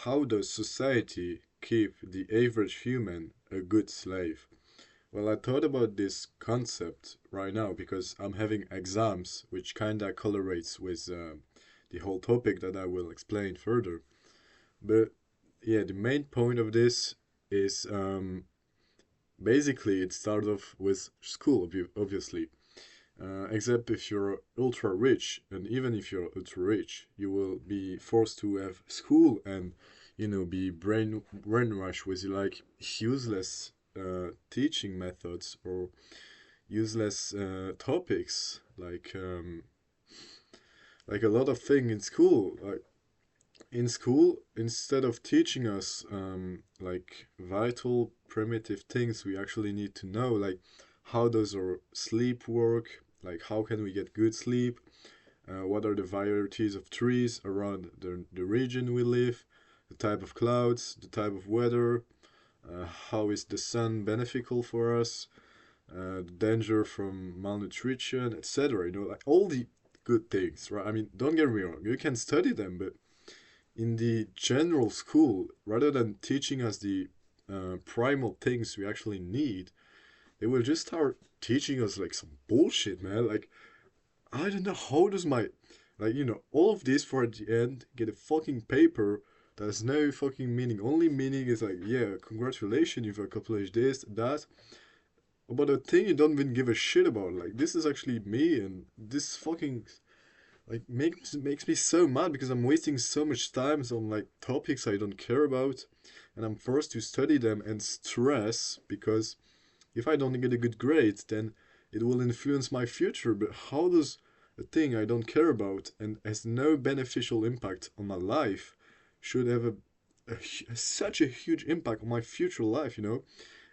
how does society keep the average human a good slave? Well, I thought about this concept right now because I'm having exams, which kinda correlates with the whole topic that I will explain further. But yeah, the main point of this is basically it starts off with school, obviously. Except if you're ultra rich, and even if you're ultra rich, you will be forced to have school and be brainwashed with like useless teaching methods or useless topics like a lot of thing in school. Like in school, instead of teaching us like vital primitive things we actually need to know, like how does our sleep work, like how can we get good sleep, what are the varieties of trees around the region we live, the type of clouds, the type of weather, how is the sun beneficial for us, the danger from malnutrition, etc. Like all the good things, right? I mean, don't get me wrong, you can study them, but in the general school, rather than teaching us the primal things we actually need, they will just start teaching us like some bullshit, man. Like, I don't know how does my, like, all of this for at the end get a fucking paper that has no fucking meaning. Only meaning is like, yeah, congratulations, you've accomplished this, that. But a thing you don't even give a shit about. Like, this is actually me, and this fucking like makes me so mad because I'm wasting so much time on like topics I don't care about, and I'm forced to study them and stress because if I don't get a good grade, then it will influence my future. But how does a thing I don't care about and has no beneficial impact on my life should have such a huge impact on my future life?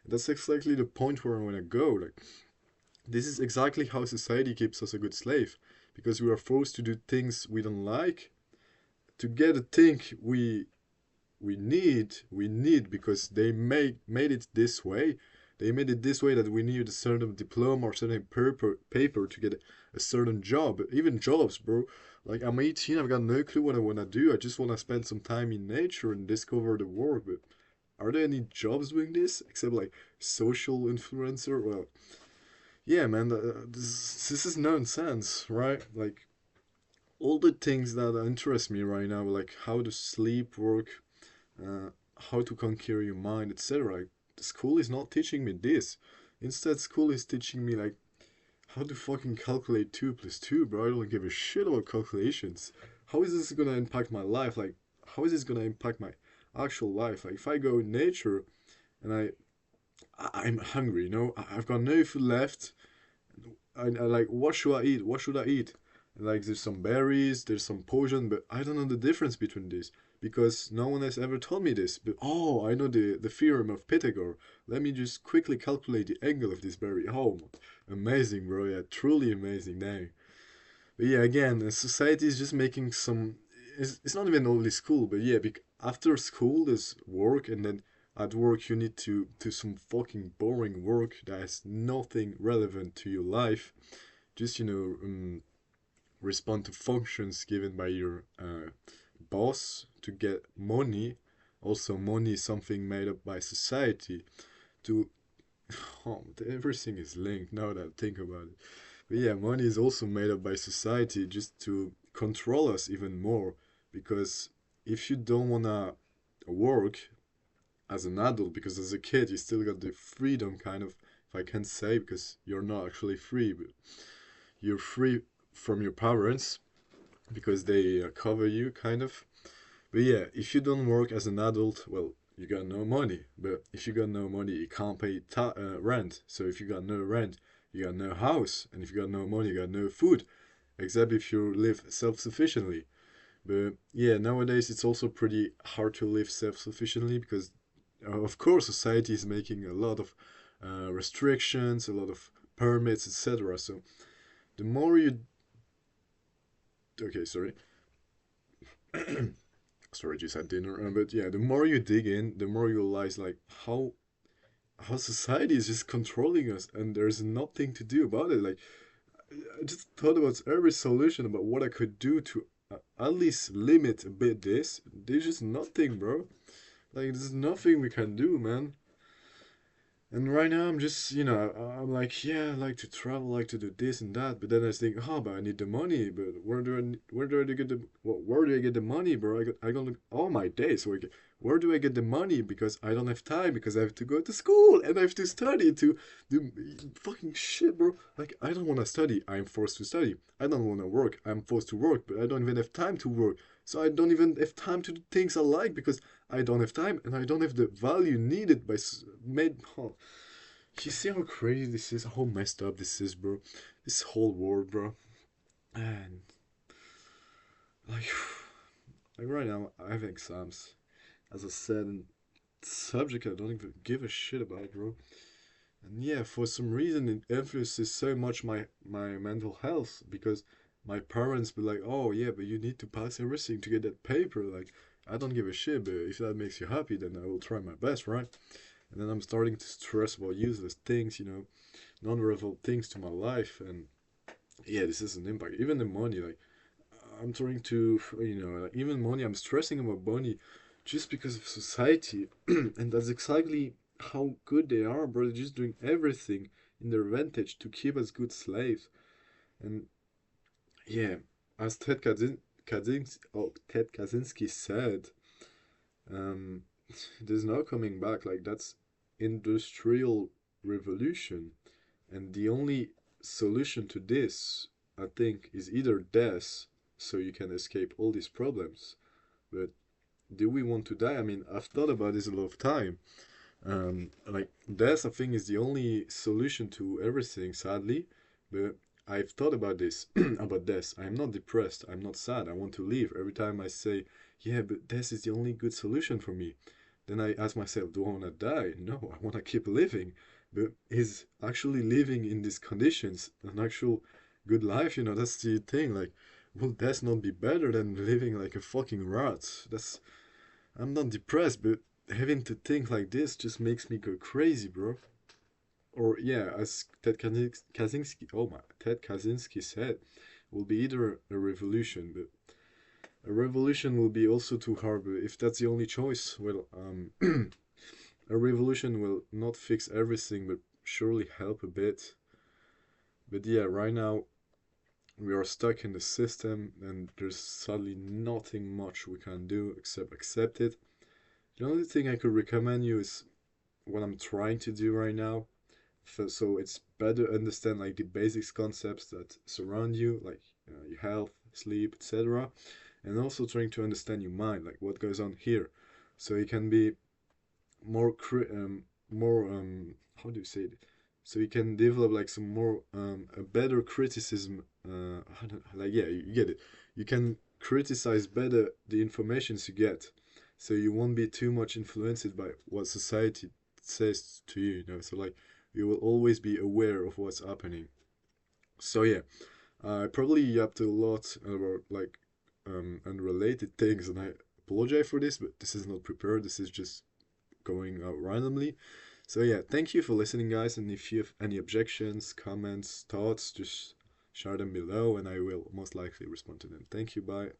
That's exactly the point where I want to go. Like, this is exactly how society keeps us a good slave because we are forced to do things we don't like to get a thing we need because they made it this way. They made it this way that we need a certain diploma or certain paper to get a certain job. Even jobs, bro. Like, I'm 18, I've got no clue what I want to do. I just want to spend some time in nature and discover the world. But are there any jobs doing this except like social influencer? Well, yeah, man, this is nonsense, right? Like, all the things that interest me right now, like how to sleep work, uh, how to conquer your mind, etc. The school is not teaching me this. Instead, school is teaching me like how to fucking calculate 2 plus 2, bro. I don't give a shit about calculations. How is this gonna impact my life? Like, how is this gonna impact my actual life? Like, if I go in nature and I'm hungry, I've got no food left. I like, what should I eat? What should I eat? Like, there's some berries, there's some poison, but I don't know the difference between these because no one has ever told me this. But oh, I know the theorem of Pythagore. Let me just quickly calculate the angle of this berry. Oh, amazing, bro! Yeah, truly amazing. Dang. But yeah, again, society is just making some. It's not even only school, but yeah, after school there's work, and then at work you need to do some fucking boring work that has nothing relevant to your life. Just respond to functions given by your boss to get money. Also, money is something made up by society to. Oh, everything is linked now that I think about it. But yeah, money is also made up by society just to control us even more. Because if you don't wanna work as an adult, because as a kid you still got the freedom, kind of, if I can say, because you're not actually free, but you're free from your parents because they cover you, kind of. But yeah, if you don't work as an adult, well, you got no money. But if you got no money, you can't pay rent. So if you got no rent, you got no house. And if you got no money, you got no food, except if you live self sufficiently. But yeah, nowadays it's also pretty hard to live self sufficiently because, of course, society is making a lot of restrictions, a lot of permits, etc. So the more you. Okay, sorry. Sorry, just had dinner. But yeah, the more you dig in, the more you realize like how society is just controlling us, and there's nothing to do about it. Like, I just thought about every solution about what I could do to at least limit a bit this. There's just nothing, bro. Like, there's nothing we can do, man. And right now, I'm just, I'm like, yeah, I like to travel, I like to do this and that. But then I think, oh, but I need the money. But where do I get the, where do I get the money, bro? I got all my days. Where do I get the money? Because I don't have time. Because I have to go to school and I have to study to do fucking shit, bro. Like, I don't want to study. I'm forced to study. I don't want to work. I'm forced to work. But I don't even have time to work. So I don't even have time to do things I like because I don't have time and I don't have the value needed by made. Oh, you see how crazy this is? How messed up this is, bro? This whole world, bro. And like, like right now, I have exams, as I said, and subject I don't even give a shit about, bro. And yeah, for some reason, it influences so much my mental health because my parents be like, "Oh yeah, but you need to pass everything to get that paper." Like, I don't give a shit, but if that makes you happy, then I will try my best, right? And then I'm starting to stress about useless things, non-relevant things to my life, and yeah, this is an impact. Even the money, like I'm trying to, like, even money, I'm stressing about money just because of society, and that's exactly how good they are, bro. They're just doing everything in their advantage to keep us good slaves. And yeah, as Ted Kaczynski said, um, there's no coming back. Like that's industrial revolution. And the only solution to this, I think, is either death, so you can escape all these problems. But do we want to die? I mean, I've thought about this a lot of time. Like death, I think, is the only solution to everything, sadly. But I've thought about this, about death. I'm not depressed. I'm not sad. I want to live. Every time I say, yeah, but death is the only good solution for me. Then I ask myself, do I want to die? No, I want to keep living. But is actually living in these conditions an actual good life? That's the thing. Like, will death not be better than living like a fucking rat? I'm not depressed, but having to think like this just makes me go crazy, bro. Or yeah, as Ted Kaczynski said, will be either a revolution, but a revolution will be also too hard. But if that's the only choice, well, a revolution will not fix everything, but surely help a bit. But yeah, right now we are stuck in the system, and there's sadly nothing much we can do except accept it. The only thing I could recommend you is what I'm trying to do right now. So it's better understand like the basics concepts that surround you, like your health, sleep, etc. And also trying to understand your mind, like what goes on here, so you can be more how do you say it? So you can develop like some more a better criticism. I don't, like yeah, you get it. You can criticize better the informations you get, so you won't be too much influenced by what society says to you. So like you will always be aware of what's happening. So yeah, I probably yapped a lot about like unrelated things, and I apologize for this, but this is not prepared. This is just going out randomly. So yeah, thank you for listening, guys. And if you have any objections, comments, thoughts, just share them below, and I will most likely respond to them. Thank you. Bye.